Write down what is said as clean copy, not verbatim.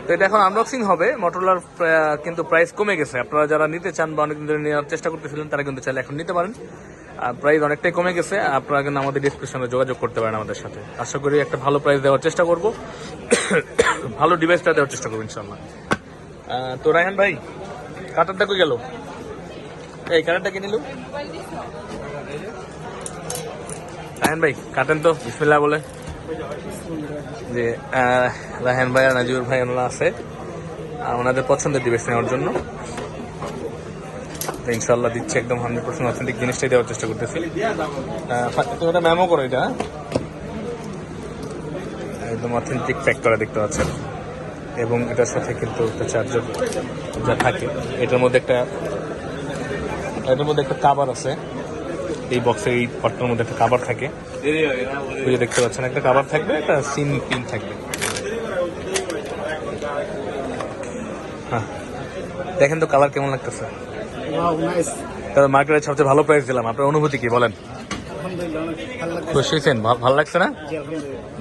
তো এটা এখন আনবক্সিং হবে। মোটরোলার কিন্তু প্রাইস কমে গেছে। আপনারা যারা নিতে চান বা অনেকদিন ধরে নেওয়ার চেষ্টা করতেছিলেন তারা কিন্তু চাইলে এখন নিতে পারেন। প্রাইস অনেকটাই কমে গেছে। আপনারা কিন্তু আমাদের ডিসক্রিপশনে যোগাযোগ করতে পারেন আমাদের সাথে। আশা করি একটা ভালো প্রাইস দেওয়ার চেষ্টা করব, ভালো ডিভাইসটা দেওয়ার চেষ্টা করবো ইনশাল্লাহ। তো রায়হান ভাই, কাটারটা কই গেল? এই কাটারটা কি নিল রায়হান ভাই? কাটেন তো বিসমিল্লাহ বলে। যে রায়হান ভাই আর নাজিবুর ভাই ওনারা আছে ওনাদের পছন্দের ডিভাইস নেওয়ার জন্য। ইনশাল্লাহ দিচ্ছে, একদম 100% অথেন্টিক জিনিসটাই দেওয়ার চেষ্টা করতেছি। তো ওটা মেমো করো, এটা একদম অথেন্টিক প্যাক করা দেখতে পাচ্ছেন। এবং এটার সাথে কিন্তু একটা চার্জার যা থাকে, এটার মধ্যে একটা কাভার আছে। এই বক্সের এই পটটার মধ্যে একটা কাভার থাকে, বুঝে দেখতে পাচ্ছেন। একটা কাভার থাকবে, একটা সিম পিন থাকবে। হ্যাঁ, দেখেন তো কালার কেমন লাগতেছে। তবে মার্কেটের সবচেয়ে ভালো প্রাইস দিলাম। আপনার অনুভূতি কি বলেন? খুশি হয়েছেন? ভালো লাগছে না?